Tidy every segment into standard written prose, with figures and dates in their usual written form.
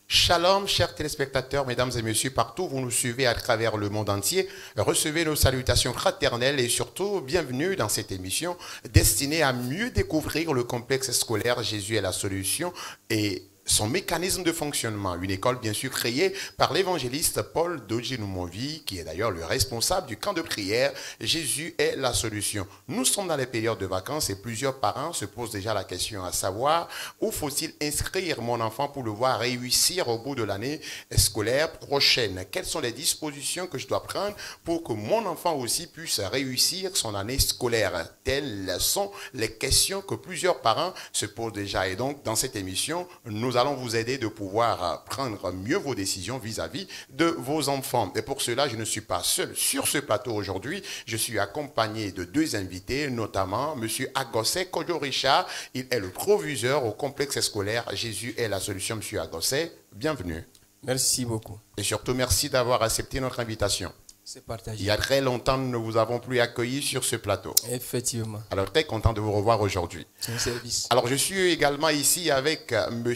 Shalom, chers téléspectateurs, mesdames et messieurs, partout où vous nous suivez à travers le monde entier, recevez nos salutations fraternelles et surtout, bienvenue dans cette émission destinée à mieux découvrir le complexe scolaire Jésus est la solution et son mécanisme de fonctionnement. Une école bien sûr créée par l'évangéliste Paul Dodji-Noumonvi, qui est d'ailleurs le responsable du camp de prière Jésus est la solution. Nous sommes dans les périodes de vacances et plusieurs parents se posent déjà la question à savoir où faut-il inscrire mon enfant pour le voir réussir au bout de l'année scolaire prochaine. Quelles sont les dispositions que je dois prendre pour que mon enfant aussi puisse réussir son année scolaire? Telles sont les questions que plusieurs parents se posent déjà. Et donc, dans cette émission, nous allons vous aider de pouvoir prendre mieux vos décisions vis-à-vis de vos enfants. Et pour cela, je ne suis pas seul sur ce plateau aujourd'hui. Je suis accompagné de deux invités, notamment M. Agossé Kodjo-Richard. Il est le proviseur au complexe scolaire Jésus est la solution. M. Agossé, bienvenue. Merci beaucoup. Et surtout, merci d'avoir accepté notre invitation. C'est partagé. Il y a très longtemps, nous ne vous avons plus accueilli sur ce plateau. Effectivement. Alors, très content de vous revoir aujourd'hui. C'est un service. Alors, je suis également ici avec M.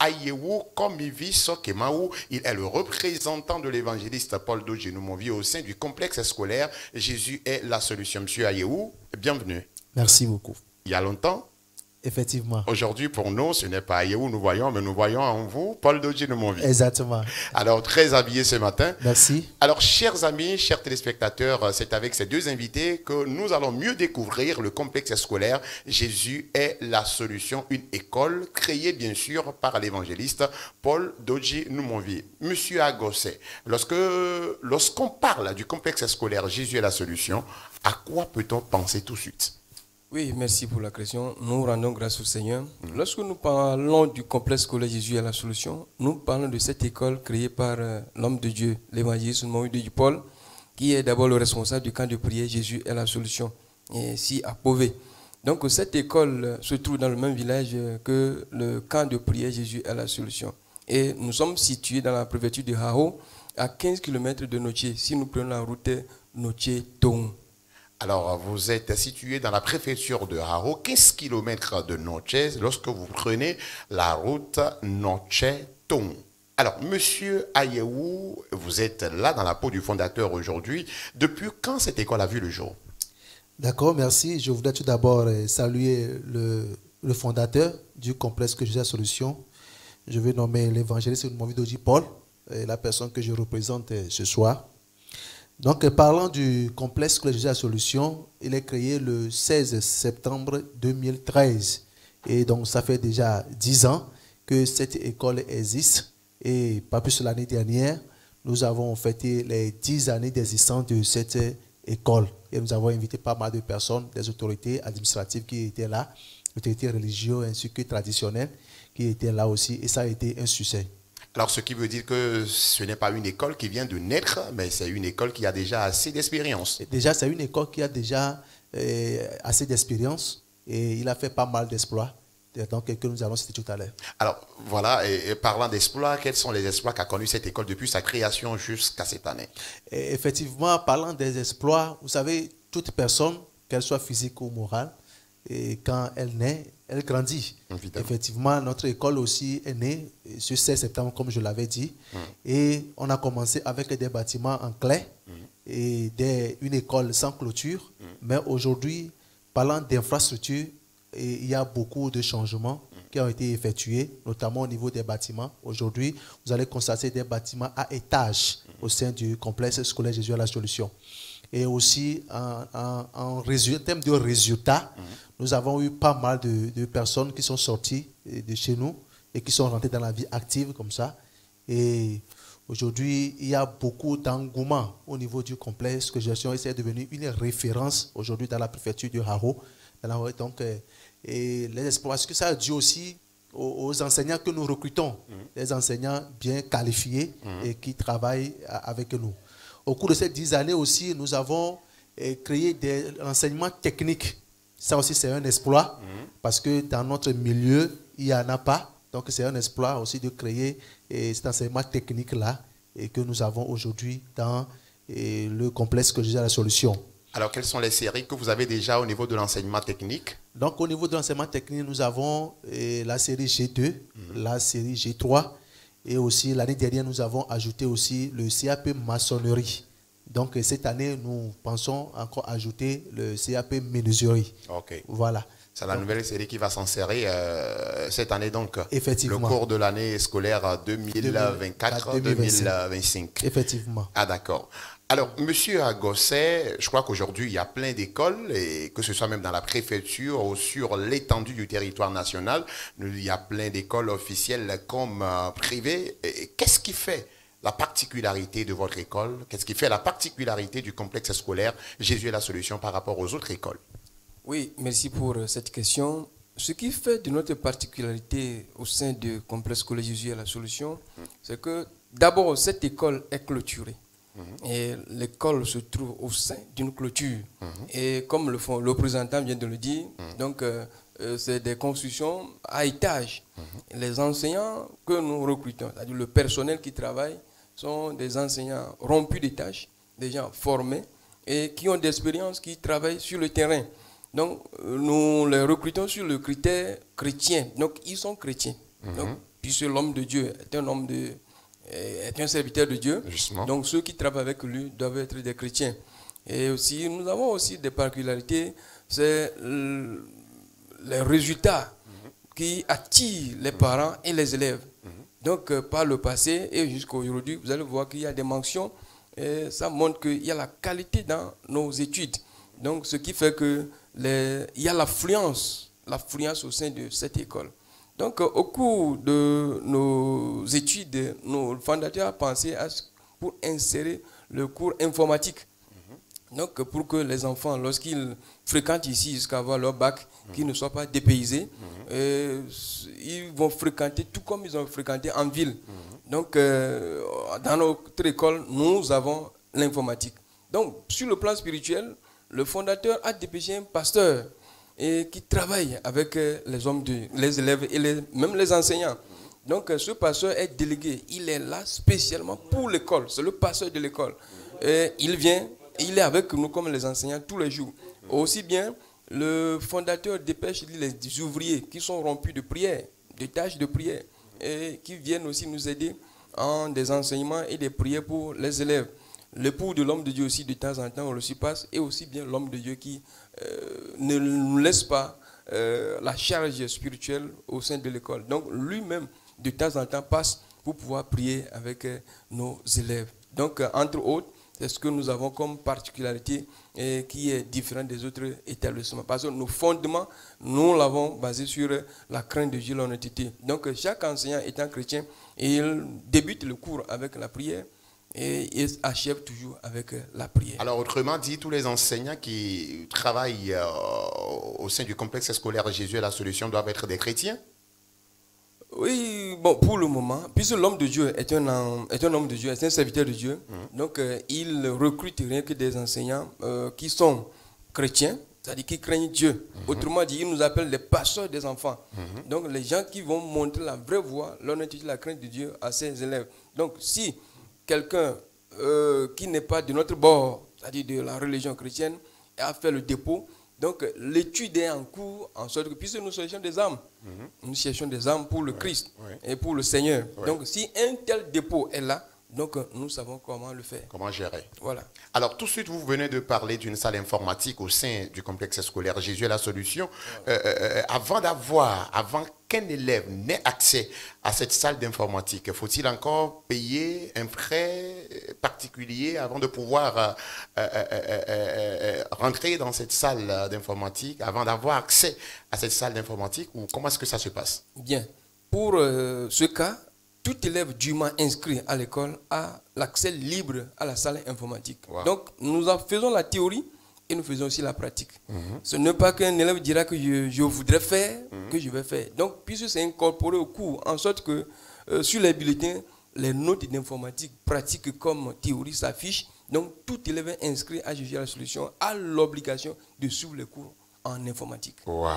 Ayewu Komivi Sokemaou. Il est le représentant de l'évangéliste Paul Dodji-Noumonvi au sein du complexe scolaire Jésus est la solution. M. Ayewu, bienvenue. Merci beaucoup. Il y a longtemps. Effectivement. Aujourd'hui, pour nous, ce n'est pas Ayewu nous voyons, mais nous voyons en vous Paul Dodji-Noumonvi. Exactement. Alors, très habillé ce matin. Merci. Alors, chers amis, chers téléspectateurs, c'est avec ces deux invités que nous allons mieux découvrir le complexe scolaire Jésus est la solution, une école créée bien sûr par l'évangéliste Paul Dodji-Noumonvi. Monsieur Agossé, lorsqu'on parle du complexe scolaire Jésus est la solution, à quoi peut-on penser tout de suite? Oui, merci pour la question. Nous rendons grâce au Seigneur. Lorsque nous parlons du complexe scolaire Jésus est la solution, nous parlons de cette école créée par l'homme de Dieu, l'évangéliste Noumonvi Paul, qui est d'abord le responsable du camp de prière Jésus est la solution, et ici à Pové. Donc cette école se trouve dans le même village que le camp de prière Jésus est la solution. Et nous sommes situés dans la préfecture de Hao, à 15 km de Notier, si nous prenons la route Notier-Tong. Alors, vous êtes situé dans la préfecture de Haro, 15 km de Notier, lorsque vous prenez la route Notier-Tong. Alors, monsieur Ayewu, vous êtes là dans la peau du fondateur aujourd'hui. Depuis quand cette école a vu le jour? D'accord, merci. Je voudrais tout d'abord saluer le fondateur du complexe que Jésus est la solution. Je vais nommer l'évangéliste Noumonvi Paul, la personne que je représente ce soir. Donc, parlant du complexe que Jésus est la solution, il est créé le 16 septembre 2013. Et donc, ça fait déjà 10 ans que cette école existe. Et pas plus l'année dernière, nous avons fêté les 10 années d'existence de cette école. Et nous avons invité pas mal de personnes, des autorités administratives qui étaient là, autorités religieuses ainsi que traditionnelles qui étaient là aussi. Et ça a été un succès. Alors, ce qui veut dire que ce n'est pas une école qui vient de naître, mais c'est une école qui a déjà assez d'expérience. Déjà, c'est une école qui a déjà assez d'expérience et il a fait pas mal d'exploits, donc que nous allons citer tout à l'heure. Alors, voilà, et parlant d'exploits, quels sont les exploits qu'a connu cette école depuis sa création jusqu'à cette année? Et effectivement, parlant des exploits, vous savez, toute personne, qu'elle soit physique ou morale, et quand elle naît, elle grandit. Évidemment. Effectivement, notre école aussi est née ce 16 septembre, comme je l'avais dit. Et on a commencé avec des bâtiments en clair et une école sans clôture. Mais aujourd'hui, parlant d'infrastructure, il y a beaucoup de changements qui ont été effectués, notamment au niveau des bâtiments. Aujourd'hui, vous allez constater des bâtiments à étages au sein du complexe scolaire Jésus est la solution. Et aussi, en termes de résultats, nous avons eu pas mal de personnes qui sont sorties de chez nous et qui sont rentrées dans la vie active comme ça. Et aujourd'hui, il y a beaucoup d'engouement au niveau du complexe que gestion est devenu une référence aujourd'hui dans la préfecture de Haro. Donc, et les exploits, ce que ça a dû aussi aux enseignants que nous recrutons, des enseignants bien qualifiés et qui travaillent avec nous. Au cours de ces 10 années aussi, nous avons créé des enseignements techniques. Ça aussi, c'est un exploit parce que dans notre milieu, il n'y en a pas. Donc, c'est un exploit aussi de créer cet enseignement technique-là et que nous avons aujourd'hui dans le complexe que Jésus est la solution. Alors, quelles sont les séries que vous avez déjà au niveau de l'enseignement technique? Donc, au niveau de l'enseignement technique, nous avons la série G2, la série G3 Et aussi, l'année dernière, nous avons ajouté aussi le CAP maçonnerie. Donc, cette année, nous pensons encore ajouter le CAP menuiserie. Ok. Voilà. C'est la nouvelle série qui va s'insérer cette année, donc. Effectivement. Le cours de l'année scolaire 2024-2025. Effectivement. Ah, d'accord. Alors, Monsieur Agosset, je crois qu'aujourd'hui, il y a plein d'écoles, et que ce soit même dans la préfecture ou sur l'étendue du territoire national, il y a plein d'écoles officielles comme privées. Qu'est-ce qui fait la particularité de votre école? Qu'est-ce qui fait la particularité du complexe scolaire Jésus est la solution par rapport aux autres écoles? Oui, merci pour cette question. Ce qui fait de notre particularité au sein du complexe scolaire Jésus est la solution, c'est que d'abord, cette école est clôturée. Et l'école se trouve au sein d'une clôture. Et comme le représentant vient de le dire, donc c'est des constructions à étages. Les enseignants que nous recrutons, c'est-à-dire le personnel qui travaille, sont des enseignants rompus des tâches, des gens formés et qui ont d'expérience, qui travaillent sur le terrain. Donc nous les recrutons sur le critère chrétien. Donc ils sont chrétiens. Donc, puisque l'homme de Dieu est un serviteur de Dieu. Justement. Donc ceux qui travaillent avec lui doivent être des chrétiens. Et aussi, nous avons aussi des particularités, c'est les résultats qui attirent les parents et les élèves. Donc par le passé et jusqu'à aujourd'hui, vous allez voir qu'il y a des mentions et ça montre qu'il y a la qualité dans nos études. Donc ce qui fait que il y a l'affluence au sein de cette école. Donc, au cours de nos études, le fondateur a pensé pour insérer le cours informatique. Donc, pour que les enfants, lorsqu'ils fréquentent ici jusqu'à avoir leur bac, qu'ils ne soient pas dépaysés, ils vont fréquenter tout comme ils ont fréquenté en ville. Donc, dans notre école, nous avons l'informatique. Donc, sur le plan spirituel, le fondateur a dépêché un pasteur et qui travaille avec les élèves et même les enseignants. Donc ce pasteur est délégué, il est là spécialement pour l'école, c'est le pasteur de l'école. Et il vient, il est avec nous comme les enseignants tous les jours. Aussi bien, le fondateur dépêche les ouvriers qui sont rompus de prière, de tâches de prière, et qui viennent aussi nous aider en des enseignements et des prières pour les élèves. L'époux de l'homme de Dieu aussi, de temps en temps, on le surpasse, et aussi bien l'homme de Dieu qui ne nous laisse pas la charge spirituelle au sein de l'école. Donc lui-même, de temps en temps, passe pour pouvoir prier avec nos élèves. Donc, entre autres, c'est ce que nous avons comme particularité qui est différent des autres établissements. Parce que nos fondements, nous l'avons basé sur la crainte de Dieu, l'honnêteté. Donc, chaque enseignant étant chrétien, il débute le cours avec la prière, et ils achèvent toujours avec la prière. Alors, autrement dit, tous les enseignants qui travaillent au sein du complexe scolaire Jésus est la solution doivent être des chrétiens? Oui, bon, pour le moment, puisque l'homme de Dieu est un homme de Dieu, est un serviteur de Dieu, donc il recrute rien que des enseignants qui sont chrétiens, c'est-à-dire qui craignent Dieu. Autrement dit, il nous appelle les pasteurs des enfants. Donc, les gens qui vont montrer la vraie voie, l'honnêteté, la crainte de Dieu à ses élèves. Donc, si quelqu'un qui n'est pas de notre bord, c'est-à-dire de la religion chrétienne, a fait le dépôt, donc l'étude est en cours, en sorte que, puisque nous cherchons des âmes, nous cherchons des âmes pour le Christ et pour le Seigneur. Donc si un tel dépôt est là, donc nous savons comment le faire. Comment gérer. Voilà. Alors tout de suite, vous venez de parler d'une salle informatique au sein du complexe scolaire Jésus est la solution. Avant qu'un élève n'ait accès à cette salle d'informatique, faut-il encore payer un frais particulier avant de pouvoir rentrer dans cette salle d'informatique, avant d'avoir accès à cette salle d'informatique, ou comment est-ce que ça se passe? Bien. Pour ce cas, tout élève dûment inscrit à l'école a l'accès libre à la salle informatique. Wow. Donc, nous faisons la théorie et nous faisons aussi la pratique. Ce n'est pas qu'un élève dira que je voudrais faire, que je vais faire. Donc, puisque c'est incorporé au cours, en sorte que sur les bulletins, les notes d'informatique pratiques comme théorie s'affichent. Donc, tout élève inscrit à Jésus à la solution a l'obligation de suivre les cours en informatique. Wow.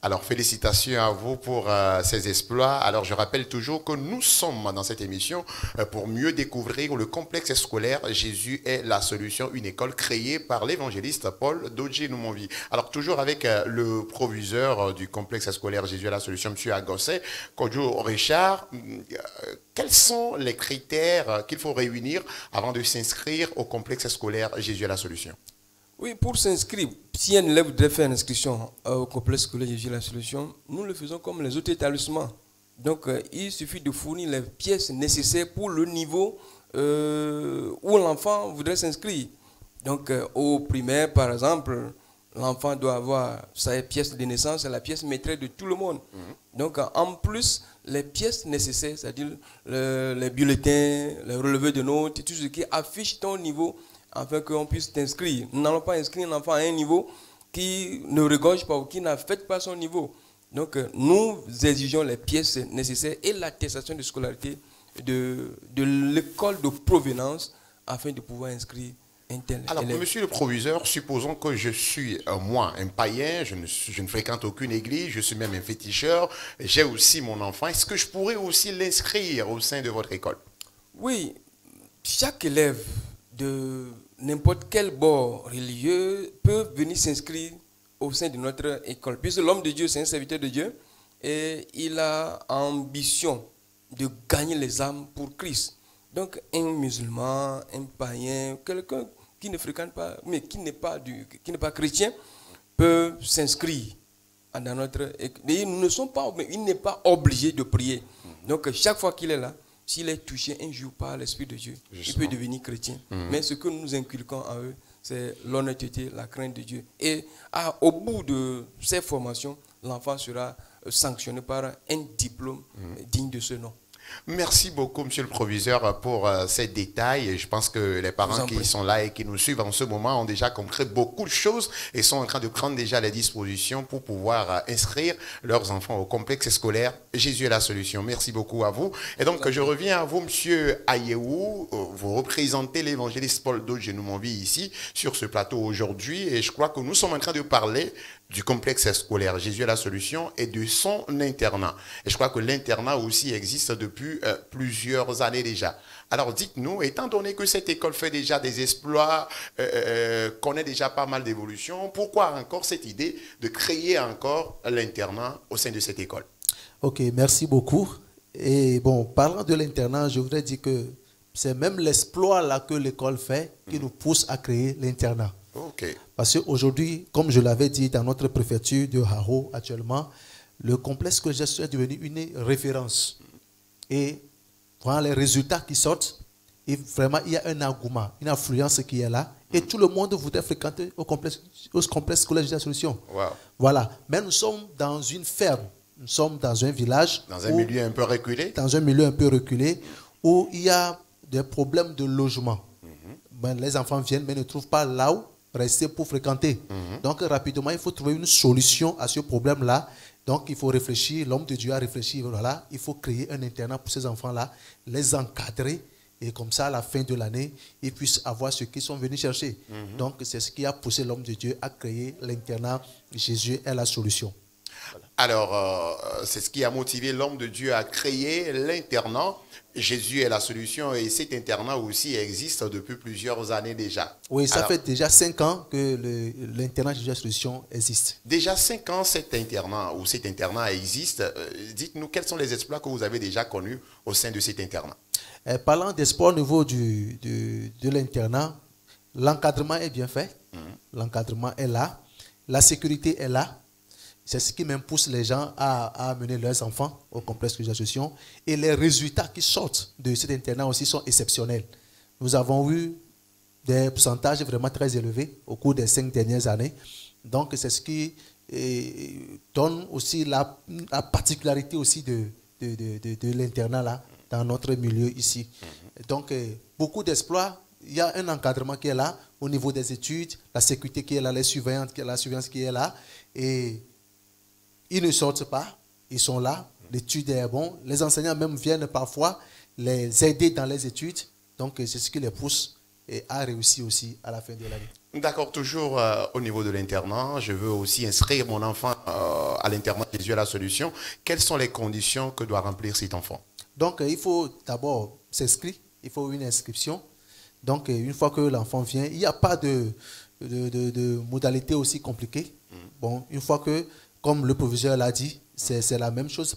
Alors, félicitations à vous pour ces exploits. Alors, je rappelle toujours que nous sommes dans cette émission pour mieux découvrir le complexe scolaire. Jésus est la solution, une école créée par l'évangéliste Paul Dodje-Noumonvi. Alors, toujours avec le proviseur du complexe scolaire Jésus est la solution, M. Agosset, Kodjo Richard, quels sont les critères qu'il faut réunir avant de s'inscrire au complexe scolaire Jésus est la solution? Oui, pour s'inscrire, si un élève voudrait faire une inscription au complexe scolaire Jésus la solution, nous le faisons comme les autres établissements. Donc, il suffit de fournir les pièces nécessaires pour le niveau où l'enfant voudrait s'inscrire. Donc, au primaire, par exemple, l'enfant doit avoir sa pièce de naissance, c'est la pièce maîtresse de tout le monde. Donc, en plus, les pièces nécessaires, c'est-à-dire les bulletins, les relevés de notes, tout ce qui affiche ton niveau, afin qu'on puisse t'inscrire. Nous n'allons pas inscrire un enfant à un niveau qui ne regorge pas ou qui n'affecte pas son niveau. Donc, nous exigeons les pièces nécessaires et l'attestation de scolarité de l'école de provenance afin de pouvoir inscrire un tel Alors, élève. monsieur le proviseur, supposons que je suis, moi, un païen, je ne fréquente aucune église, je suis même un féticheur, j'ai aussi mon enfant. Est-ce que je pourrais aussi l'inscrire au sein de votre école? Oui, chaque élève de n'importe quel bord religieux peut venir s'inscrire au sein de notre école. Puisque l'homme de Dieu, c'est un serviteur de Dieu et il a ambition de gagner les âmes pour Christ. Donc un musulman, un païen, quelqu'un qui ne fréquente pas, mais qui n'est pas chrétien, peut s'inscrire dans notre école. Il n'est pas obligé de prier. Donc chaque fois qu'il est là, s'il est touché un jour par l'Esprit de Dieu, justement, il peut devenir chrétien. Mais ce que nous inculquons à eux, c'est l'honnêteté, la crainte de Dieu. Et au bout de ces formations, l'enfant sera sanctionné par un diplôme digne de ce nom. Merci beaucoup, monsieur le proviseur, pour ces détails. Je pense que les parents qui sont là et qui nous suivent en ce moment ont déjà compris beaucoup de choses et sont en train de prendre déjà les dispositions pour pouvoir inscrire leurs enfants au complexe scolaire Jésus est la solution. Merci beaucoup à vous. Et donc, je reviens à vous, monsieur Ayewou. Vous représentez l'évangéliste Paul Dodje-Noumonvi ici, sur ce plateau aujourd'hui. Et je crois que nous sommes en train de parler du complexe scolaire Jésus est la solution et de son internat. Et je crois que l'internat aussi existe depuis plusieurs années déjà. Alors dites-nous, étant donné que cette école fait déjà des exploits, connaît déjà pas mal d'évolutions, pourquoi encore cette idée de créer encore l'internat au sein de cette école? Ok, merci beaucoup. Et bon, parlant de l'internat, je voudrais dire que c'est même l'exploit là que l'école fait qui nous pousse à créer l'internat. Okay. Parce qu'aujourd'hui, comme je l'avais dit dans notre préfecture de Haro actuellement, le complexe scolaire est devenu une référence. Et voilà les résultats qui sortent. Et vraiment, il y a un engouement, une affluence qui est là. Et tout le monde voudrait fréquenter au complexe scolaire de la solution. Wow. Voilà. Mais nous sommes dans une ferme. Nous sommes dans un village. Dans un milieu un peu reculé. Dans un milieu un peu reculé où il y a des problèmes de logement. Ben, les enfants viennent mais ne trouvent pas là où rester pour fréquenter. Donc rapidement, il faut trouver une solution à ce problème-là. Donc il faut réfléchir, l'homme de Dieu a réfléchi, voilà, il faut créer un internat pour ces enfants-là, les encadrer, et comme ça, à la fin de l'année, ils puissent avoir ce qu'ils sont venus chercher. Donc c'est ce qui a poussé l'homme de Dieu à créer l'internat. Jésus est la solution. Voilà. Alors, c'est ce qui a motivé l'homme de Dieu à créer l'internat. Jésus est la solution et cet internat aussi existe depuis plusieurs années déjà. Oui, ça fait déjà 5 ans que l'internat Jésus est la solution existe. Déjà 5 ans cet internat existe. Dites-nous quels sont les exploits que vous avez déjà connus au sein de cet internat. Parlant d'espoir au niveau de l'internat, l'encadrement est bien fait. L'encadrement est là. La sécurité est là. C'est ce qui même pousse les gens à amener leurs enfants au complexe de l'association. Et les résultats qui sortent de cet internat aussi sont exceptionnels. Nous avons eu des pourcentages vraiment très élevés au cours des 5 dernières années. Donc, c'est ce qui donne aussi la particularité aussi de l'internat là, dans notre milieu ici. Donc, beaucoup d'exploits. Il y a un encadrement qui est là au niveau des études, la sécurité qui est là, la surveillance qui est là. Et ils ne sortent pas, ils sont là, l'étude est bonne. Les enseignants même viennent parfois les aider dans les études. Donc, c'est ce qui les pousse à réussir aussi à la fin de l'année. D'accord, toujours au niveau de l'internat, je veux aussi inscrire mon enfant à l'internat Jésus est la solution. Quelles sont les conditions que doit remplir cet enfant? Donc, il faut d'abord s'inscrire, il faut une inscription. Donc, une fois que l'enfant vient, il n'y a pas de modalité aussi compliquée. Bon, une fois que, comme le proviseur l'a dit, c'est la même chose.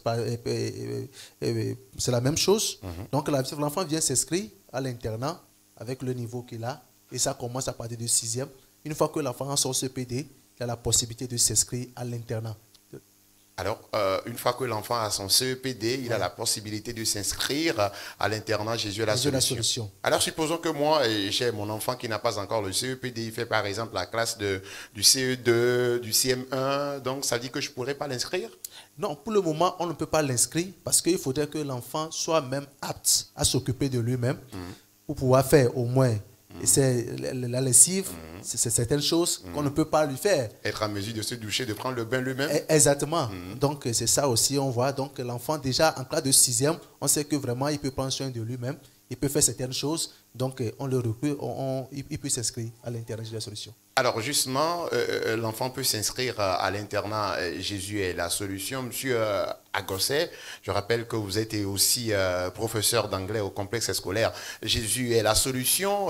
C'est la même chose. Donc, l'enfant vient s'inscrire à l'internat avec le niveau qu'il a. Et ça commence à partir du 6e. Une fois que l'enfant sort CPD, il a la possibilité de s'inscrire à l'internat. Alors, une fois que l'enfant a son CEPD, il a la possibilité de s'inscrire à l'internat Jésus est la solution. Alors, supposons que moi, j'ai mon enfant qui n'a pas encore le CEPD, il fait par exemple la classe du CE2, du CM1, donc ça dit que je ne pourrais pas l'inscrire? Non, pour le moment, on ne peut pas l'inscrire parce qu'il faudrait que l'enfant soit même apte à s'occuper de lui-même pour pouvoir faire au moins la lessive, c'est certaines choses qu'on ne peut pas lui faire. Être en mesure de se doucher, de prendre le bain lui-même. Exactement. Donc, c'est ça aussi, on voit. Donc, l'enfant, déjà, en classe de 6e, on sait que vraiment, il peut prendre soin de lui-même. Il peut faire certaines choses. Donc, on le recrute, il peut s'inscrire à l'internat de la solution. Alors, justement, l'enfant peut s'inscrire à l'internat Jésus est la solution. Monsieur Agosset, je rappelle que vous êtes aussi professeur d'anglais au complexe scolaire Jésus est la solution.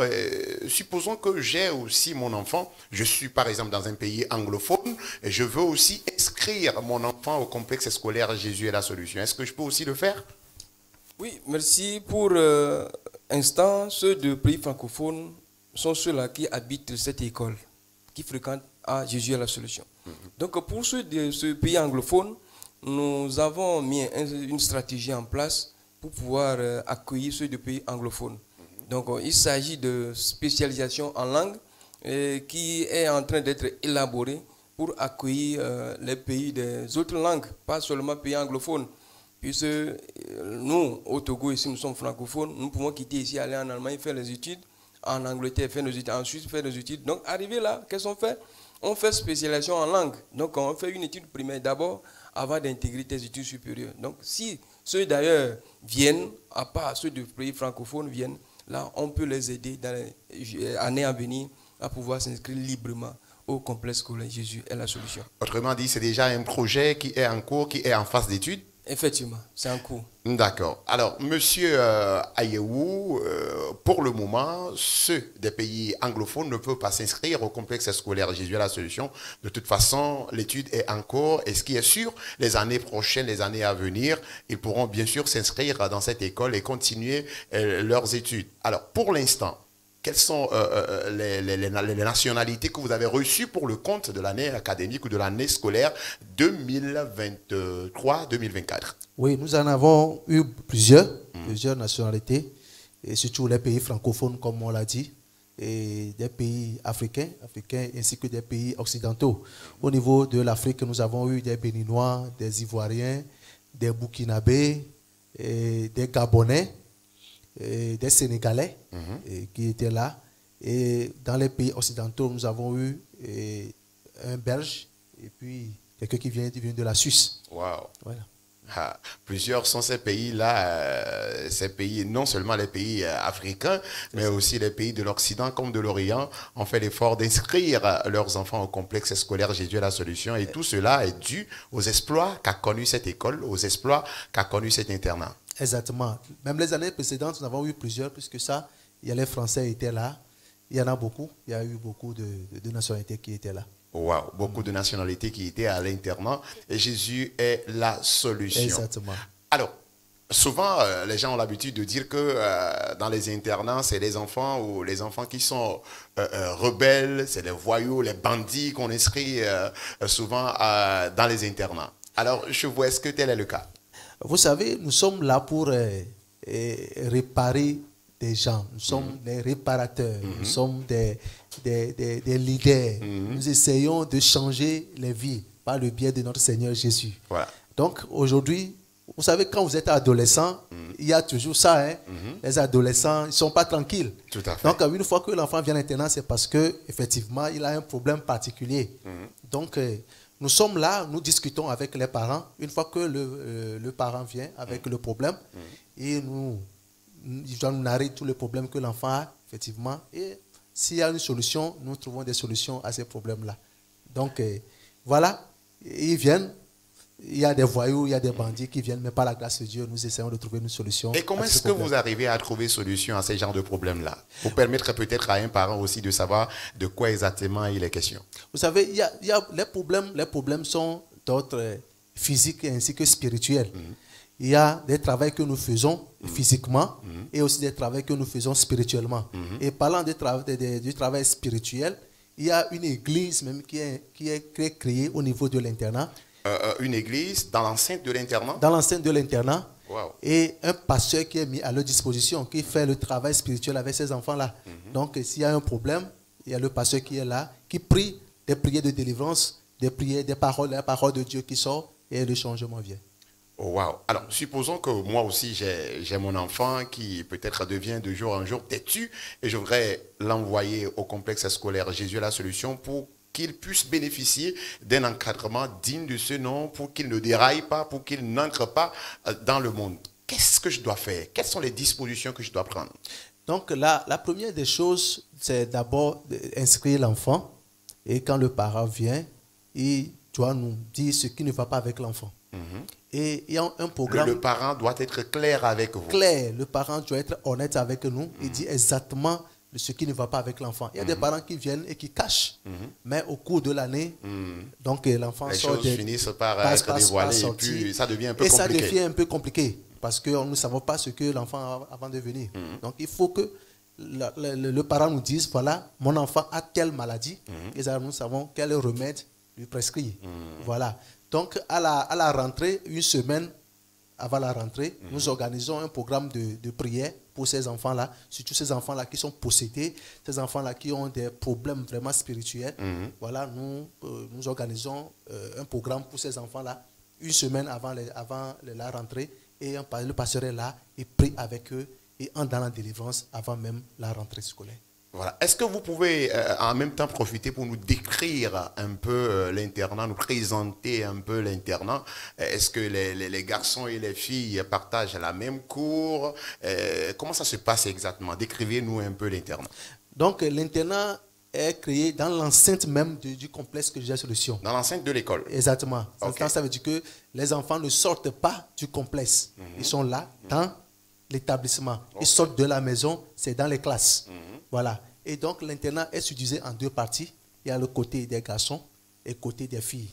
Supposons que j'ai aussi mon enfant. Je suis par exemple dans un pays anglophone et je veux aussi inscrire mon enfant au complexe scolaire Jésus est la solution. Est-ce que je peux aussi le faire? Oui, merci. Pour l'instant, ceux de pays francophones sont ceux-là qui habitent cette école, qui fréquentent à Jésus est la solution. Donc pour ceux de ce pays anglophone, nous avons mis une stratégie en place pour pouvoir accueillir ceux de pays anglophones. Donc il s'agit de spécialisation en langue qui est en train d'être élaborée pour accueillir les pays des autres langues, pas seulement pays anglophones. Puisque nous, au Togo, ici, nous sommes francophones, nous pouvons quitter ici, aller en Allemagne, faire les études, en Angleterre, faire nos études, en Suisse, faire nos études. Donc, arrivé là, qu'est-ce qu'on fait? On fait spécialisation en langue. Donc, on fait une étude primaire d'abord avant d'intégrer tes études supérieures. Donc, si ceux d'ailleurs viennent, à part ceux du pays francophone viennent, là, on peut les aider dans les années à venir à pouvoir s'inscrire librement au complexe scolaire Jésus est la solution. Autrement dit, c'est déjà un projet qui est en cours, qui est en phase d'étude? Effectivement, c'est en cours. D'accord. Alors, monsieur Ayewou, pour le moment, ceux des pays anglophones ne peuvent pas s'inscrire au complexe scolaire Jésus est la solution. De toute façon, l'étude est en cours. Et ce qui est sûr, les années prochaines, les années à venir, ils pourront bien sûr s'inscrire dans cette école et continuer leurs études. Alors, pour l'instant, quelles sont les nationalités que vous avez reçues pour le compte de l'année académique ou de l'année scolaire 2023-2024? Oui, nous en avons eu plusieurs nationalités, et surtout les pays francophones, comme on l'a dit, et des pays africains ainsi que des pays occidentaux. Au niveau de l'Afrique, nous avons eu des Béninois, des Ivoiriens, des Burkinabés, et des Gabonais, et des Sénégalais qui étaient là. Et dans les pays occidentaux, nous avons eu un Belge et puis quelqu'un qui vient de la Suisse. Wow. Voilà. Ah, plusieurs sont ces pays-là, ces pays, non seulement les pays africains, mais aussi les pays de l'Occident comme de l'Orient, ont fait l'effort d'inscrire leurs enfants au complexe scolaire Jésus est la solution. Et tout cela est dû aux exploits qu'a connu cette école, aux exploits qu'a connu cet internat. Exactement. Même les années précédentes, nous avons eu plusieurs, puisque ça, il y a les Français étaient là. Il y en a beaucoup. Il y a eu beaucoup de nationalités qui étaient là. Wow, beaucoup de nationalités qui étaient à l'internat. Et Jésus est la solution. Exactement. Alors, souvent, les gens ont l'habitude de dire que dans les internats, c'est les enfants ou les enfants qui sont rebelles, c'est les voyous, les bandits qu'on inscrit souvent dans les internats. Alors, je vois, est-ce que tel est le cas? Vous savez, nous sommes là pour réparer des gens. Nous sommes des réparateurs. Nous sommes des leaders. Nous essayons de changer les vies par le biais de notre Seigneur Jésus. Voilà. Donc, aujourd'hui, vous savez, quand vous êtes adolescent, il y a toujours ça. Les adolescents, ils ne sont pas tranquilles. Tout à fait. Donc, une fois que l'enfant vient à l'internat, c'est parce qu'effectivement, il a un problème particulier. Donc, nous sommes là, nous discutons avec les parents. Une fois que le parent vient avec le problème, et il doit nous narrer tous les problèmes que l'enfant a, effectivement. Et s'il y a une solution, nous trouvons des solutions à ces problèmes-là. Donc, voilà, ils viennent. Il y a des voyous, il y a des bandits qui viennent, mais par la grâce de Dieu, nous essayons de trouver une solution. Et comment est-ce que vous arrivez à trouver solution à ces genres de problèmes-là? Pour permettre peut-être à un parent aussi de savoir de quoi exactement il est question. Vous savez, il y a les problèmes sont d'ordre physique ainsi que spirituel. Il y a des travaux que nous faisons physiquement et aussi des travaux que nous faisons spirituellement. Et parlant du travail spirituel, il y a une église même qui est créée au niveau de l'internat. Une église dans l'enceinte de l'internat? Dans l'enceinte de l'internat. Wow. Et un pasteur qui est mis à leur disposition, qui fait le travail spirituel avec ces enfants-là. Donc, s'il y a un problème, il y a le pasteur qui est là, qui prie des prières de délivrance, des prières, la parole de Dieu qui sort et le changement vient. Oh, wow. Alors, supposons que moi aussi, j'ai mon enfant qui peut-être devient de jour en jour têtu et je voudrais l'envoyer au complexe scolaire Jésus est la solution pour qu'il puisse bénéficier d'un encadrement digne de ce nom, pour qu'il ne déraille pas, pour qu'il n'entre pas dans le monde. Qu'est-ce que je dois faire? Quelles sont les dispositions que je dois prendre? Donc, la première des choses, c'est d'abord d'inscrire l'enfant. Et quand le parent vient, il doit nous dire ce qui ne va pas avec l'enfant. Et il y a un programme. Le parent doit être clair avec vous. Clair. Le parent doit être honnête avec nous et dire exactement ce qui ne va pas avec l'enfant. Il y a des parents qui viennent et qui cachent. Mais au cours de l'année, donc l'enfant sort. Les choses finissent par être dévoilées et puis ça devient un peu compliqué. Et ça devient un peu compliqué parce que nous ne savons pas ce que l'enfant a avant de venir. Donc il faut que le parent nous dise, voilà, mon enfant a telle maladie et nous savons quel remède lui prescrire. Voilà. Donc à la rentrée, une semaine avant la rentrée, nous organisons un programme de prière pour ces enfants-là, surtout ces enfants-là qui sont possédés, ces enfants-là qui ont des problèmes vraiment spirituels. Voilà, nous organisons un programme pour ces enfants-là une semaine avant la rentrée et le pasteur est là et prie avec eux et entre dans la délivrance avant même la rentrée scolaire. Voilà. Est-ce que vous pouvez en même temps profiter pour nous décrire un peu l'internat, nous présenter un peu l'internat? Est-ce que les garçons et les filles partagent la même cour? Comment ça se passe exactement? Décrivez-nous un peu l'internat. Donc l'internat est créé dans l'enceinte même du complexe que j'ai solution. Dans l'enceinte de l'école? Exactement. Okay. Ça veut dire que les enfants ne sortent pas du complexe. Ils sont là dans l'établissement. Ils sortent de la maison, c'est dans les classes. Voilà. Et donc, l'internat est subdivisé en deux parties. Il y a le côté des garçons et le côté des filles.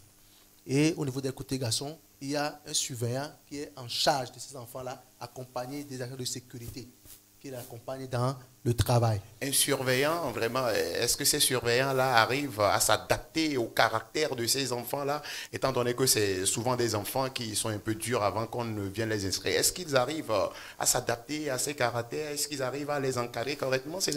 Et au niveau des côtés garçons, il y a un surveillant qui est en charge de ces enfants-là, accompagné des agents de sécurité, qui les accompagne dans le travail. Un surveillant, vraiment, est-ce que ces surveillants-là arrivent à s'adapter au caractère de ces enfants-là, étant donné que c'est souvent des enfants qui sont un peu durs avant qu'on ne vienne les inscrire? Est-ce qu'ils arrivent à s'adapter à ces caractères? Est-ce qu'ils arrivent à les encadrer correctement, ces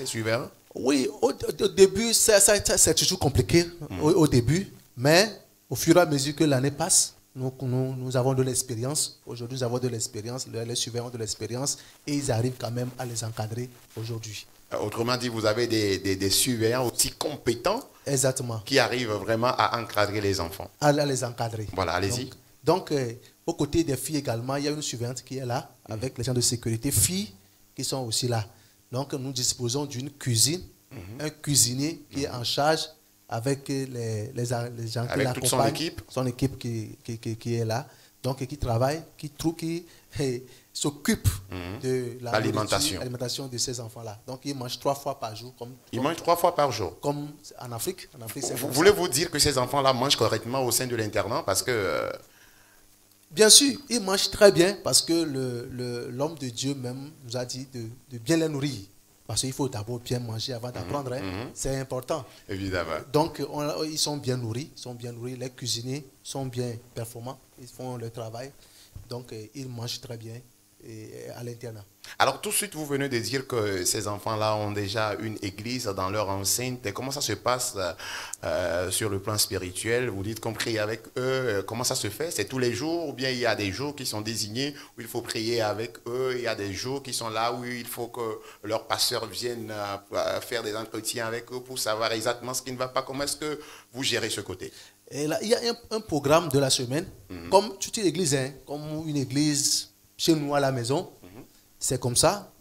surveillants? Oui, au début, c'est toujours compliqué, au début, mais au fur et à mesure que l'année passe, nous avons de l'expérience. Aujourd'hui, nous avons de l'expérience, les surveillants ont de l'expérience et ils arrivent quand même à les encadrer aujourd'hui. Autrement dit, vous avez des surveillants aussi compétents. Exactement. Qui arrivent vraiment à encadrer les enfants. À les encadrer. Voilà, allez-y. Donc, aux côtés des filles également, il y a une surveillante qui est là, avec les gens de sécurité, filles qui sont aussi là. Donc, nous disposons d'une cuisine, un cuisinier qui est en charge avec les gens qui l'accompagnent. Son équipe qui est là. Donc, qui travaille, qui s'occupe de l'alimentation de ces enfants-là. Donc, ils mangent 3 fois par jour. Ils mangent 3 fois par jour? Comme en Afrique. Voulez-vous dire que ces enfants-là mangent correctement au sein de l'internat? Parce que... Bien sûr, ils mangent très bien parce que l'homme de Dieu même nous a dit de bien les nourrir. Parce qu'il faut d'abord bien manger avant d'apprendre. C'est important. Évidemment. Donc, ils sont bien nourris. Les cuisiniers sont bien performants. Ils font le travail. Donc, ils mangent très bien à l'internat. Alors, tout de suite, vous venez de dire que ces enfants-là ont déjà une église dans leur enceinte. Et comment ça se passe sur le plan spirituel? Vous dites qu'on prie avec eux. Comment ça se fait? C'est tous les jours ou bien il y a des jours qui sont désignés où il faut prier avec eux? Il y a des jours qui sont là où il faut que leur pasteur vienne faire des entretiens avec eux pour savoir exactement ce qui ne va pas. Comment est-ce que vous gérez ce côté? Et là, il y a un programme de la semaine, comme toute une église, comme une église chez nous à la maison. C'est comme ça.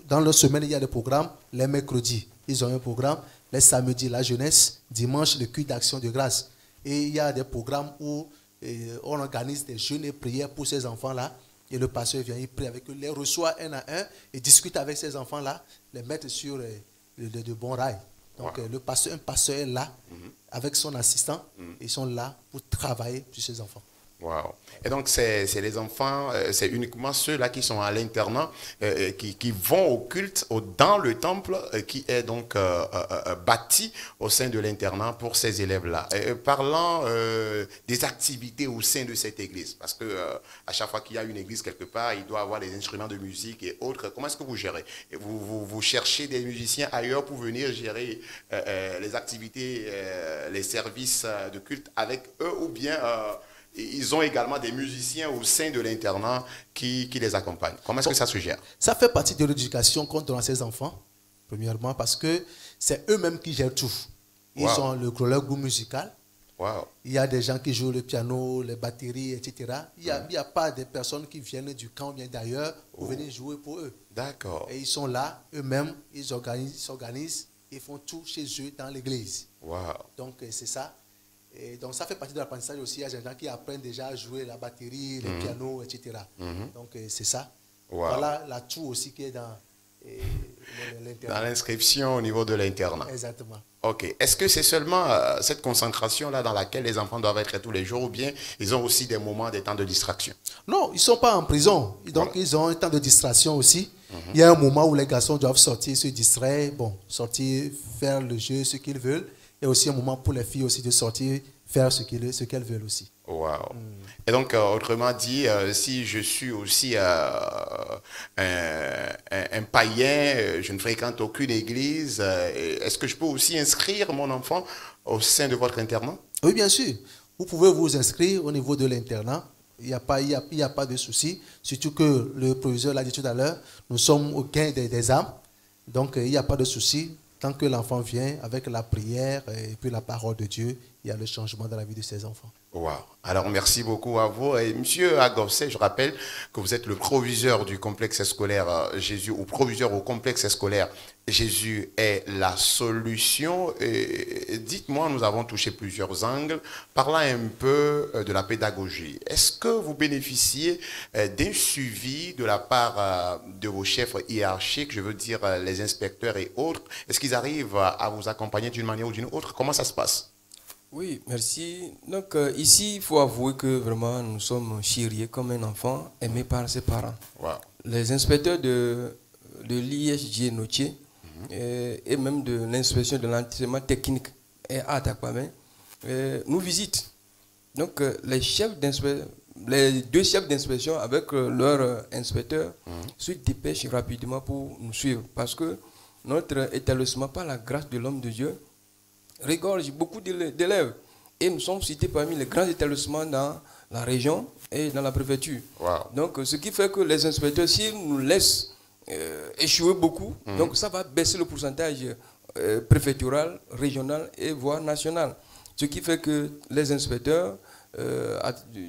Dans la semaine, il y a des programmes les mercredis. ils ont un programme. Les samedis, la jeunesse. Dimanche, le culte d'action de grâce. Et il y a des programmes où on organise des jeûnes et prières pour ces enfants-là. Et le pasteur vient, il prie avec eux, les reçoit un à un et discute avec ces enfants-là, les mettre sur de bons rails. Donc, un pasteur est là avec son assistant. Ils sont là pour travailler sur ces enfants. Wow. Et donc, c'est les enfants, c'est uniquement ceux-là qui sont à l'internat, qui vont au culte dans le temple qui est donc bâti au sein de l'internat pour ces élèves-là. Parlant des activités au sein de cette église, parce que à chaque fois qu'il y a une église quelque part, il doit avoir des instruments de musique et autres. Comment est-ce que vous gérez? Vous cherchez des musiciens ailleurs pour venir gérer les activités, les services de culte avec eux, ou bien ils ont également des musiciens au sein de l'internat qui les accompagnent? Comment est-ce que ça se gère? Ça fait partie de l'éducation qu'on donne à ces enfants, premièrement, parce que c'est eux-mêmes qui gèrent tout. Ils ont leur groupe musical. Il y a des gens qui jouent le piano, les batteries, etc. Il n'y a pas de personnes qui viennent du camp ou bien d'ailleurs pour venir jouer pour eux. D'accord. Et ils sont là, eux-mêmes, ils s'organisent, ils font tout chez eux dans l'église. Donc, c'est ça. Et donc, ça fait partie de l'apprentissage aussi. Il y a des gens qui apprennent déjà à jouer la batterie, le piano, etc. Donc, c'est ça. Voilà l'atout aussi qui est dans l'internat. Dans l'inscription au niveau de l'internat. Exactement. Ok. Est-ce que c'est seulement cette concentration-là dans laquelle les enfants doivent être tous les jours, ou bien ils ont aussi des moments, des temps de distraction? Non, ils ne sont pas en prison. Donc, ils ont un temps de distraction aussi. Il y a un moment où les garçons doivent sortir, se distraire, sortir, faire le jeu, ce qu'ils veulent. Et aussi un moment pour les filles aussi de sortir, faire ce qu'elles veulent aussi. Wow. Et donc, autrement dit, si je suis aussi un païen, je ne fréquente aucune église, est-ce que je peux aussi inscrire mon enfant au sein de votre internat? Oui, bien sûr. Vous pouvez vous inscrire au niveau de l'internat. Il n'y a pas de souci. Surtout que le proviseur l'a dit tout à l'heure, nous sommes au gain des âmes. Donc, il n'y a pas de souci. Tant que l'enfant vient avec la prière et puis la parole de Dieu, il y a le changement dans la vie de ses enfants. Wow. Alors, merci beaucoup à vous. Et Monsieur Agosset, je rappelle que vous êtes le proviseur du complexe scolaire Jésus, ou proviseur au complexe scolaire Jésus est la solution. Dites-moi, nous avons touché plusieurs angles. Parlant un peu de la pédagogie, est-ce que vous bénéficiez d'un suivi de la part de vos chefs hiérarchiques, je veux dire les inspecteurs et autres? Est-ce qu'ils arrivent à vous accompagner d'une manière ou d'une autre? Comment ça se passe? Oui, merci. Donc ici, il faut avouer que vraiment nous sommes chéris comme un enfant aimé par ses parents. Wow. Les inspecteurs de l'ISG Notier et même de l'inspection de l'enseignement technique et à Takwame nous visitent. Donc les deux chefs d'inspection avec leur inspecteur se dépêchent rapidement pour nous suivre, parce que notre établissement, par la grâce de l'homme de Dieu, regorge beaucoup d'élèves, et nous sommes cités parmi les grands établissements dans la région et dans la préfecture. Wow. Donc ce qui fait que les inspecteurs, s'ils nous laissent échouer beaucoup, donc ça va baisser le pourcentage préfectoral, régional et voire national. Ce qui fait que les inspecteurs,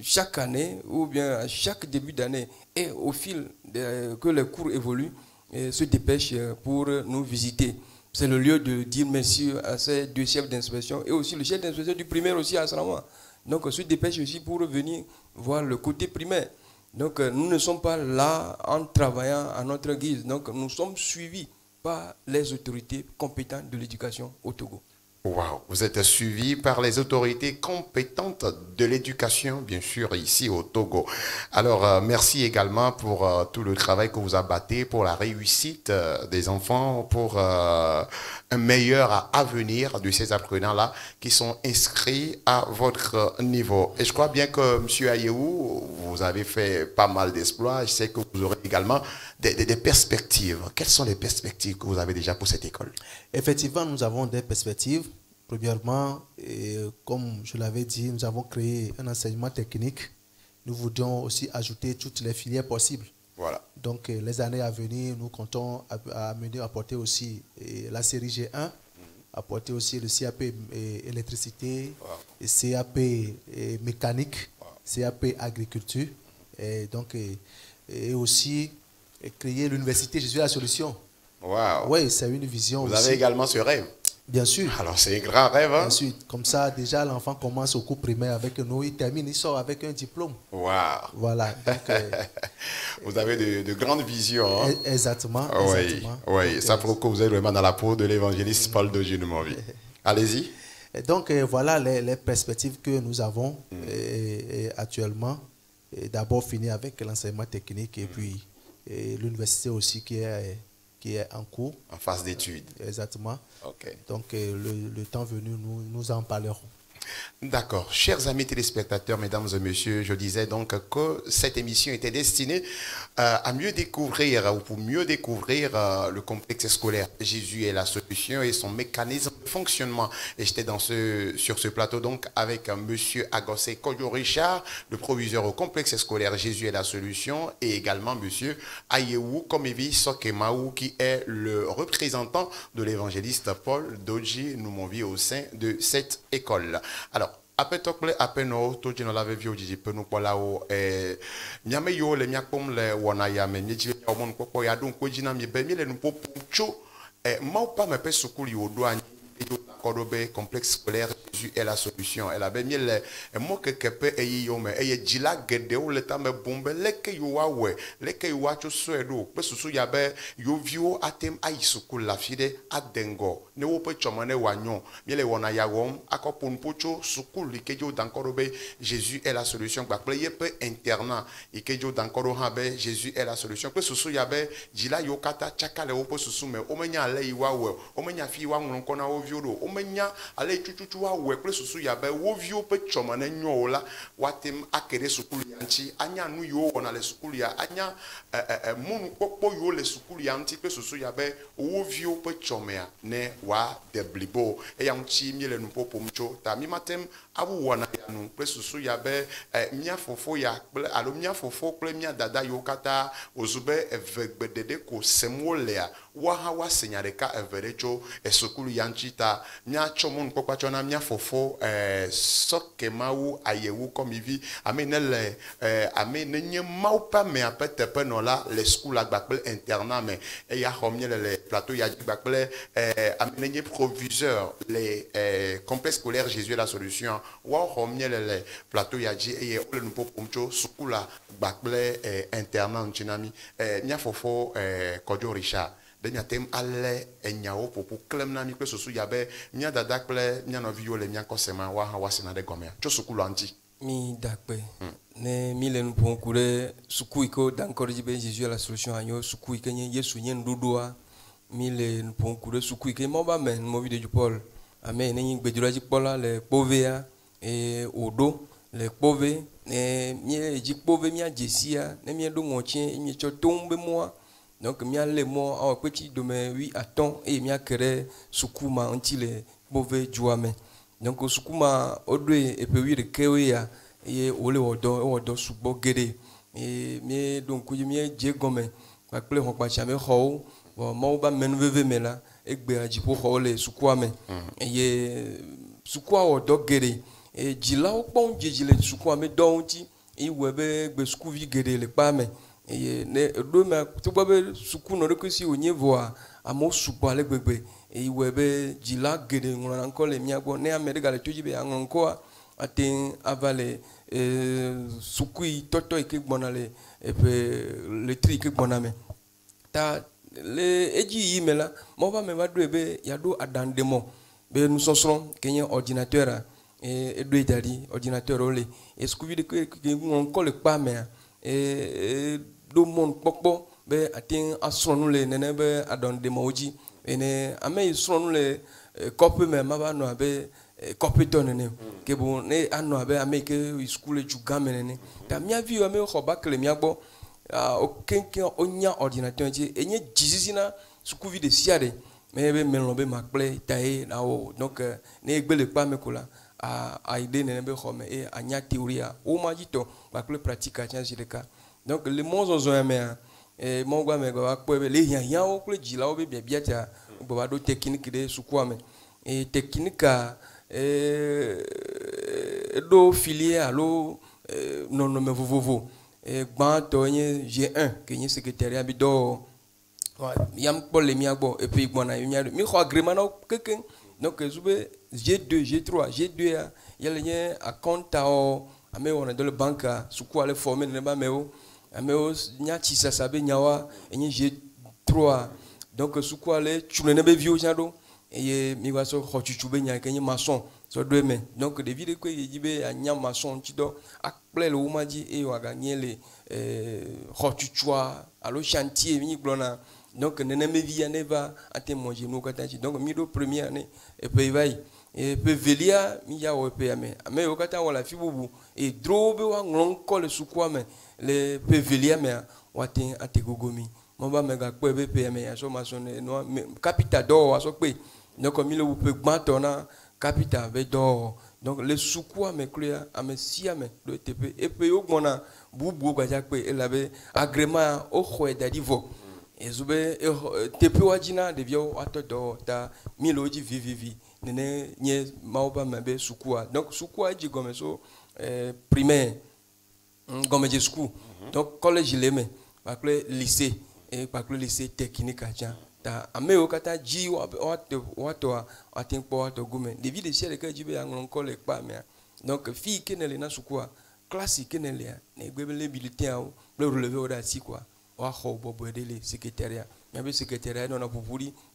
chaque année ou bien à chaque début d'année et au fil que les cours évoluent, se dépêchent pour nous visiter. C'est le lieu de dire merci à ces deux chefs d'inspection et aussi le chef d'inspection du primaire aussi à Sarama. Donc se dépêche aussi pour venir voir le côté primaire. Donc nous ne sommes pas là en travaillant à notre guise. Donc nous sommes suivis par les autorités compétentes de l'éducation au Togo. Wow. Vous êtes suivi par les autorités compétentes de l'éducation, bien sûr, ici au Togo. Alors, merci également pour tout le travail que vous abattez pour la réussite des enfants, pour un meilleur avenir de ces apprenants-là qui sont inscrits à votre niveau. Et je crois bien que, M. Ayehou, vous avez fait pas mal d'exploits. Je sais que vous aurez également des perspectives. Quelles sont les perspectives que vous avez déjà pour cette école? Effectivement, nous avons des perspectives. Premièrement, comme je l'avais dit, nous avons créé un enseignement technique. Nous voudrions aussi ajouter toutes les filières possibles. Voilà. Donc, les années à venir, nous comptons apporter aussi la série G1, apporter aussi le CAP électricité, le CAP mécanique, CAP agriculture, et aussi créer l'université Jésus la solution. Wow. Oui, c'est une vision Vous aussi. avez également ce rêve? Bien sûr. Alors, c'est un grand rêve, hein? Bien sûr. Comme ça, déjà, l'enfant commence au cours primaire avec nous, il termine, il sort avec un diplôme. Wow. Voilà. Donc, vous avez de grandes visions, hein? Exactement. Oui, exactement. oui. Donc, Ça prouve que vous êtes vraiment dans la peau de l'évangéliste Paul Dodji Noumonvi. Allez-y. Donc, voilà les perspectives que nous avons et actuellement. D'abord, finir avec l'enseignement technique et puis l'université aussi qui est en cours. En phase d'études. Exactement. Ok. Donc, le temps venu, nous en parlerons. D'accord. Chers amis téléspectateurs, mesdames et messieurs, je disais donc que cette émission était destinée à mieux découvrir, ou pour mieux découvrir le complexe scolaire. Jésus est la solution et son mécanisme de fonctionnement. Et j'étais sur ce plateau donc avec monsieur Agosé Kodjo Richard, le proviseur au complexe scolaire Jésus est la solution, et également monsieur Ayewu Komevi Sokemaou, qui est le représentant de l'évangéliste Paul Dodji Noumonvi au sein de cette école. Alors, après tout après nous tout je l'avais vu aujourd'hui pour nous pour là où miame yo le miakom le wana ya me mi ji ya mon ko ya don ko jina mi be mi le no popo mau pas me pe sukuli odo ani Kodobe complexe scolaire Jésus est la solution. Elle avait mis les mots que kepe et yome et jila gede ou le tame bombe leke yuwa we leke yuwa cho suedo pe susu yabe yovio atem aisukul la fide adengo ne wo pe chomane wanyo miele wona yawom akopun pocho sukul ikejo dankorobe Jésus est la solution ba pleye pe internat ikejo dankoro habe Jésus est la solution pe susu yabe jila yokata chakale wo pe susu me omenya le yiwa we omenya fi wa nko na ovio do omenya ale chuchuchu wa we ple susu ya be wo vio pe choma na nyo la watem akere sukulu ya nchi anya nu yo ona le sukulu ya anya munu popo yo le sukulu ya nchi pe susu ya be wo vio pe choma ya ne wa deblibo e ya nchi mi le nu popo mcho ta mi matem awu wona ya nu pe susu ya be mia fofo ya ple alo mia fofo ple mia dada yo kata ozube evegbedede ko semolea wa ha wa senyareka everecho esukulu ya nchi ta mia chomon kwa chona mia fofo sokemawu ayewu komivi amenele amenenye maupa me apete penola les school agbakple internat me e ya homie le plateau ya agbakple amenenye proviseur les complexe scolaire Jésus est la solution wa homie le plateau ya ji e ole nu popomcho sukula agbakple internat nchinami mia fofo Kodjo Richard de miatem ale enyao popo klem na mi kle sosu yabe mia dada kple mia no viole mia kosema wa ha wasina de gomea cho sukulu anti mi dakpe ne mi le nupon kure suku iko dankor jibe Jésus la solution anyo suku ikenye Yesu nyen dodoa mi le nupon kure suku ike mo ba men mo video du Paul amen ne yin gbedura ji pola le povea e odo le pove ne mi ji pove mi ajesia ne mi do ngochien mi cho tombe moi. Donc, il y a les mots en petit domaine, oui, à temps, et il y a que Sukuma, anti les mauvais jouaments. Donc, Sukuma, Odre, et puis, oui, le Kéoya, et Ole Odo, Subo Gede. Et, mais, donc, il y a des gommes, quoi que les gens ne jamais hao, Mauba menveve mela, et Béajipo Hole, Sukwame, et Sukwa Odo Gede. Et Jila, au bon, Jile, Sukwame, Donti, et Webe, Beskuvi Gede, les Pame. Et ne demain tout babe suku no que si onye voa amo supo ale gbegbe e webe jila gede ngona encore le miago ne america le tujibe anko atin avale suku toto e ke bonale et puis le tri ke boname ta le eji imela mo ba me va do ebe ya do adandemo be nous sommes kenye ordinateur et do itali ordinateur ole et ce que vi de que encore le pas mais et do mon pokpo be atin asronu le nene be adon de moji ene ame isronu le copy me maba no abe copy to nene ke bo ne anu abe ame ke school juga menene ta mia vi ame ho ba kle mia gbo o kenken onya ordinateur ji enye jisisina school vi de siade me be melon be makple tae na o donc ne egbele pa me kola a ide nene be ho me e anya théorie o majito ba kle pratique a change de cas. Donc les mots ont un et mon gars me va pour les rien au club jila au bien bien ta boba do technique de sukwame et technique do filier allo non me vovo et ban to G1 que ni secrétariat bi do yam pour les miagbo et puis bon mi ko agrément quelqu'un donc G2 G3 G2 il y a les à compte ame on dans le banque sous quoi aller former ne ba meo ameo nya ci ça sabe nyawa et G3 donc sous quoi aller tu ne be vieux jado et mi va so ko chuchube nya kenye maçon so demain donc de vide ko yibe nya maçon ti do akple le umaji e wa gagner les chuchua allo chantier mi blona donc ne me via ne va à témoigner nous katachi donc mi do première année et puis va et puis velia mi ya o pe ame o kata wala fi bubu et drobe wa ngonko le sukwa me le pe velia me watin ate gogomi mo ba me ga pe be pe me ya so ma so no capital do wa so pe donc mi le pe gbanto na capital be do donc le sukwa me clear ame si ame do tepe et puis o gbona bubu gba ja pe e labe agrément o khwe dadivo et zube tepe wajina de vio atodo ta miloji vivivi nene nye maoba mebe sukua donc sukua ji comme so primaire comme je school donc collège leme par le lycée et par le lycée technique aja ta ameo kata ji wato atin po wato gume de vie de ciel que jibe anglon collège pa me donc fille kenele na sukua classe kenele ne gbele bulletin le relevé oda si quoi wa ho bobo dele secrétariat mais secrétariat non a pour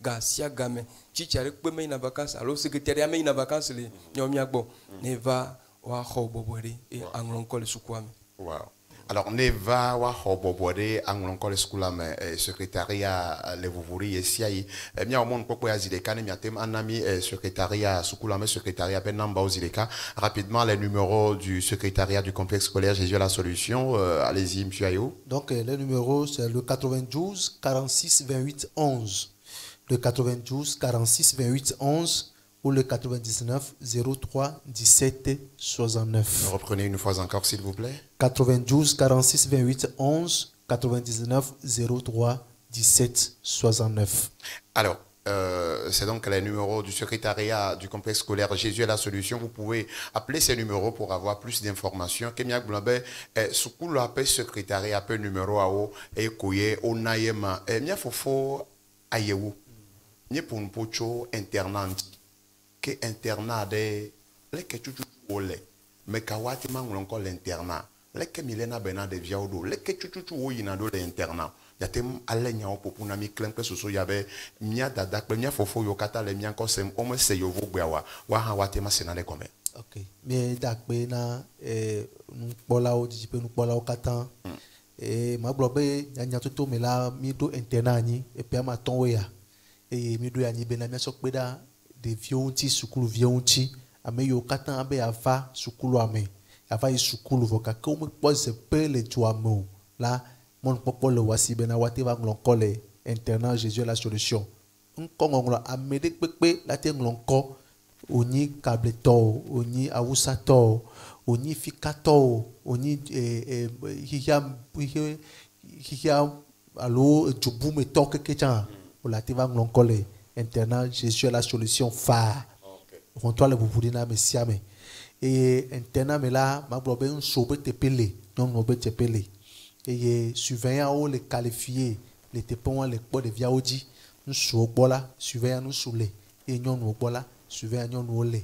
ga sia game chichare pe me na vacances alors secrétariat me na vacances le nyomi agbo ne va wa ho bobo de et anglon kole sukwame wow. Alors, Neva wa hobobode anglon school mais secrétariat le vuvuri esiai mia omon poko ya zileka ne miatem anami secrétariat sukula mais secrétariat ben namba ozileka rapidement les numéros du secrétariat du complexe scolaire Jésus à la solution allez-y monsieur Ayou. Donc le numéro c'est le 92 46 28 11 le 92 46 28 11 ou le 99 03 17 69. Reprenez une fois encore s'il vous plaît. 92 46 28 11 99 03 17 69. Alors, c'est donc les numéros du secrétariat du complexe scolaire Jésus est la solution. Vous pouvez appeler ces numéros pour avoir plus d'informations. Kemiak Blambe, Soukoulo appelle secrétariat, appelle numéro AO, et Koye, Onayema, Mia Fofo, Ayewu, Nye Pounpocho, internat. Que internat de leke chuchu ole me kawati manglonko l'internat leke milena bena de viaudo leke chuchu wo yina do l'internat yatem alenya o popuna mi klempe soso yabe mia dada pe mia fofo yo kata le mia ko sem o me se yo vo gbawa wa ha wate ma sena le kome OK mi dakpe na nu pola o dipe nu pola o kata ma blobe nya toto me la mi do internat ni e pe ma ton we ya e mi do ya ni bena mi so pe da de violenti sukulu violenti ame yo katan abe ava sukulu ame ava yi sukulu voka comme pose pe le tuamo là mon popo le wasi bena wate va nglonko le internat Jésus la solution nkongo ame de pepe la te nglonko oni kableto oni awusato oni fikato oni hiya alo jubu me toke kecha la te va nglonko le internat Jésus est la solution phare. On doit le vous dire mais si mais et internat mais là ma blobe un sobe te pelé non no be te pelé et surveillant ou les qualifiés les te pon les po de viaodi nous so bola surveillant nous soulé et non no bola surveillant non le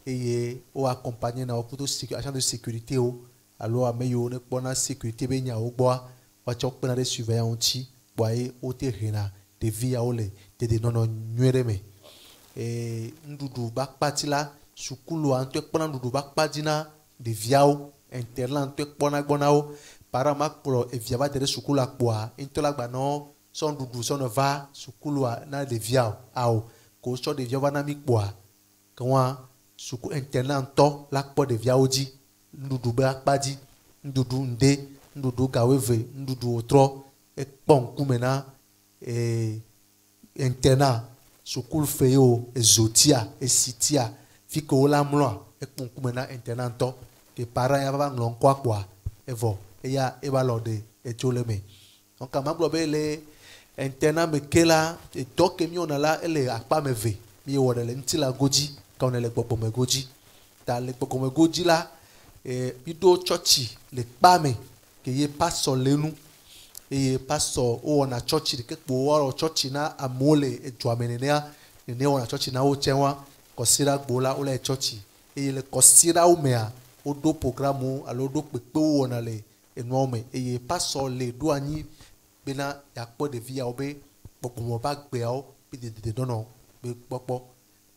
et o accompagner na pour agent de sécurité o alors ameyo ne pona sécurité be nya o boa wa chok na de surveillant ti boye o te rena de via ole de nono nyereme ndudu bakpati la sukulu anto ekpona ndudu bakpati na de viao internat anto ekpona gbonao para makpro evia ba de sukulu akpoa intola gba no son ndudu son va sukulu na de viao ao ko so de viao ba na mi kpoa kwa suku internat anto la kpo de viao di ndudu bakpati ndudu nde ndudu gaweve ndudu otro ekpon kumena internat sukulu feyo ezotia esitia fiko la mlo ekunkumena internat to ke para ya ba nglonko akwa evo eya eba lode etoleme donc ma globe le internat me kela e doke mi ona la ele akpa meve mi wode le ntila goji ka ona le popo me goji ta le popo me goji la bido churchi le pa me ke ye pastor lenu et pastor o na church ke bo church na amole e joamenea ne o na church na o chenwa kosira gbola o le church et le kosira o mea o do programme alo do pepe o na le enorme et pastor le do ani bena yakpo de via obe popo ba gbe o bi de dono be popo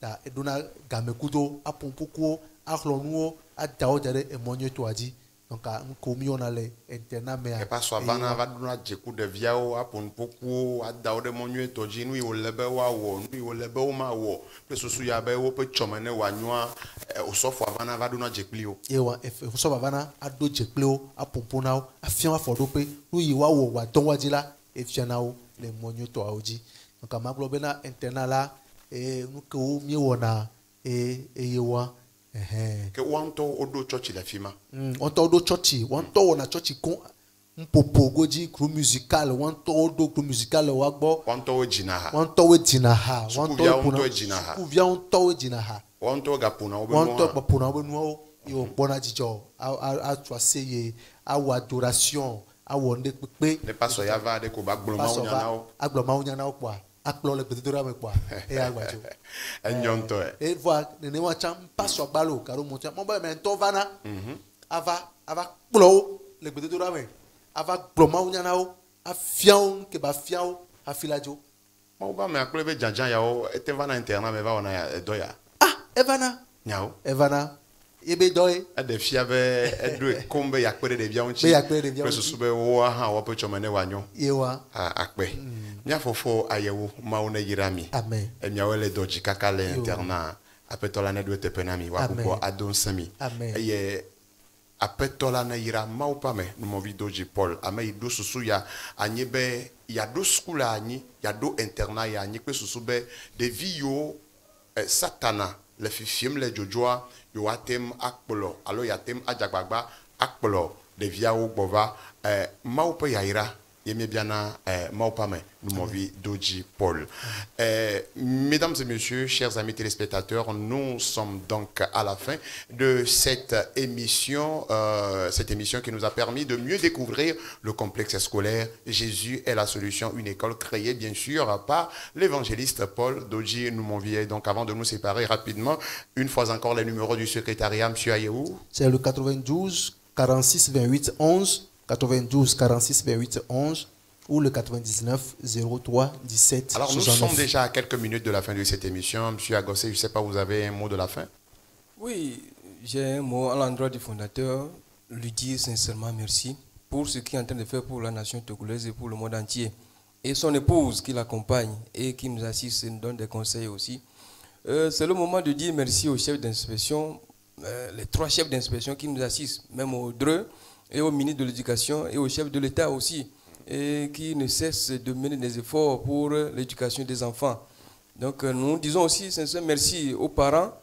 da edona gamekudo apompuko ahlonu a dao jare e monyo to aji donc un komi on ale interna me e pas so vana va dona jeku de viao apompuko a dao de monyo to ji nu o lebe wa wo nu o lebe o ma wo pe susu ya be wo pe chomene wa nwa o so fo vana va dona jekli o e wa e so vana a do jekli o apompona o afian wa fodo pe nu yi wa wo wa don wa ji la e fiana o le monyo to aji donc ma globe na interna la e nu ko mi wona e yewa que wanto odo church la fima wanto odo church wanto na church kon mpopo goji group musical wanto odo group musical wa gbo wanto we jinaha wanto we jinaha wanto we jinaha kuvia wanto we jinaha wanto gapuna obe wanto gapuna obe no yo bona jijo a twaseye a wa adoration a wonde pepe ne paso ya va de ko ba gbolo ma unya na o kwa akplo le petite me kwa e agbajo enjonto e voa ne wa cham paso gbalo karo mo cha mo ba me to vana ava kplo le petite me ava kplo ma unya na o afiao ke ba fiao afilajo mo ba me akplo be janjan ya o ete vana interna me va ona ya doya evana nyao evana ebe doy ade fia be edu kombe yakpere de bia unchi pe susu be wo ha wo pe chomene wanyo yewa akpe mia fofo ayewo mauna yirami amen e mia wele doji kakale interna apetola ne duete penami wa kuko adon sami ye apetola na yira maupa me no movi doji Paul ame ido susu ya anyebe ya do skula anyi ya do interna ya anyi pe susu be de vio satana le fifiem le jojoa yo atem akpolo alo yatem ajagbagba akpolo de via o gbova maupa yaira yemi biana maupa me nous movi doji Paul. Mesdames et messieurs, chers amis téléspectateurs, nous sommes donc à la fin de cette émission qui nous a permis de mieux découvrir le complexe scolaire. Jésus est la solution, une école créée bien sûr par l'évangéliste Paul Doji Noumonvier. Donc avant de nous séparer rapidement, une fois encore les numéros du secrétariat, M. Ayehou. C'est le 92 46 28 11, 92 46 28 11. Ou le 99 03 17 Alors 69. Nous sommes déjà à quelques minutes de la fin de cette émission. Monsieur Agossé, je ne sais pas, vous avez un mot de la fin? Oui, j'ai un mot à l'endroit du fondateur, lui dire sincèrement merci pour ce qu'il est en train de faire pour la nation togolaise et pour le monde entier. Et son épouse qui l'accompagne et qui nous assiste et nous donne des conseils aussi. C'est le moment de dire merci aux chefs d'inspection, les 3 chefs d'inspection qui nous assistent, même au DRE et au ministre de l'Éducation et au chef de l'État aussi, et qui ne cesse de mener des efforts pour l'éducation des enfants. Donc nous disons aussi sincèrement merci aux parents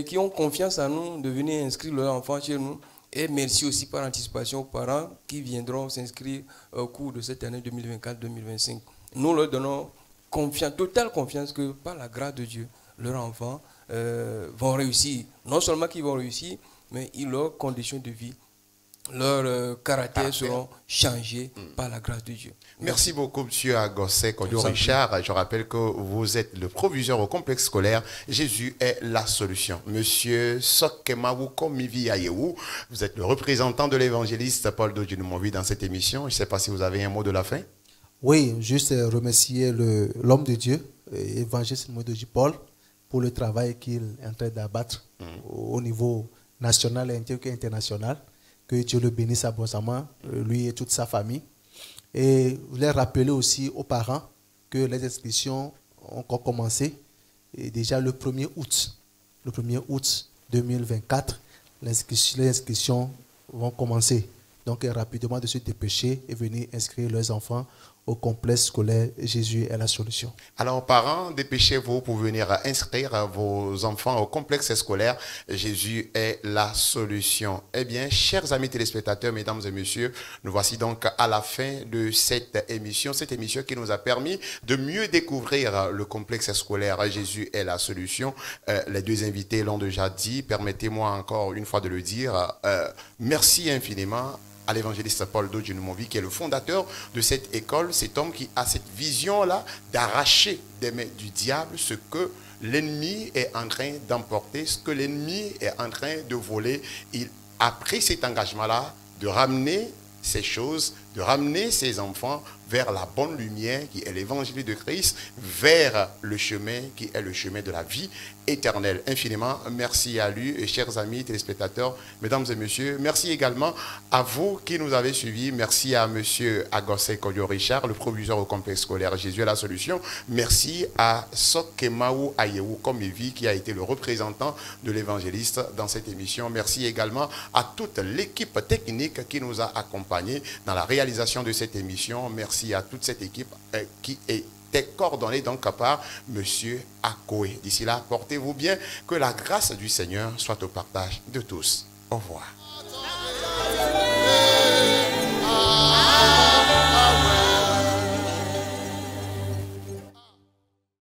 qui ont confiance en nous de venir inscrire leurs enfants chez nous. Et merci aussi par anticipation aux parents qui viendront s'inscrire au cours de cette année 2024-2025. Nous leur donnons confiance, totale confiance que par la grâce de Dieu, leurs enfants vont réussir. Non seulement qu'ils vont réussir, mais leurs conditions de vie, leurs caractères seront changés par la grâce de Dieu. Merci beaucoup, M. Agossé Kodio Richard. Je rappelle que vous êtes le proviseur au complexe scolaire. Jésus est la solution. Monsieur Sokemawuko Mivi Ayehou, vous êtes le représentant de l'évangéliste Paul Doji Noumonvier dans cette émission. Je ne sais pas si vous avez un mot de la fin. Oui, juste remercier l'homme de Dieu, évangéliste Doji Paul, pour le travail qu'il est en train d'abattre au niveau national et international. Que Dieu le bénisse abondamment, lui et toute sa famille. Et je voulais rappeler aussi aux parents que les inscriptions ont encore commencé. Et déjà le 1er août 2024, les inscriptions vont commencer. Donc rapidement de se dépêcher et venir inscrire leurs enfants au complexe scolaire Jésus est la solution. Alors parents, dépêchez-vous pour venir inscrire vos enfants au complexe scolaire Jésus est la solution. Eh bien, chers amis téléspectateurs, mesdames et messieurs, nous voici donc à la fin de cette émission qui nous a permis de mieux découvrir le complexe scolaire Jésus est la solution. Les 2 invités l'ont déjà dit, permettez-moi encore une fois de le dire. Merci infiniment à l'évangéliste Paul Dodjinumovi, qui est le fondateur de cette école, cet homme qui a cette vision-là d'arracher des mains du diable ce que l'ennemi est en train d'emporter, ce que l'ennemi est en train de voler. Il a pris cet engagement-là de ramener ces choses, de ramener ses enfants vers la bonne lumière qui est l'évangile de Christ, vers le chemin qui est le chemin de la vie éternelle. Infiniment, merci à lui, et chers amis téléspectateurs, mesdames et messieurs. Merci également à vous qui nous avez suivis. Merci à monsieur Agosé Kodio Richard, le proviseur au complexe scolaire Jésus est la solution. Merci à Sokemaou Ayewu Komevi, qui a été le représentant de l'évangéliste dans cette émission. Merci également à toute l'équipe technique qui nous a accompagnés dans la réalisation de cette émission. Merci à toute cette équipe qui était coordonnée donc par M. Akoé. D'ici là, portez-vous bien, que la grâce du Seigneur soit au partage de tous. Au revoir.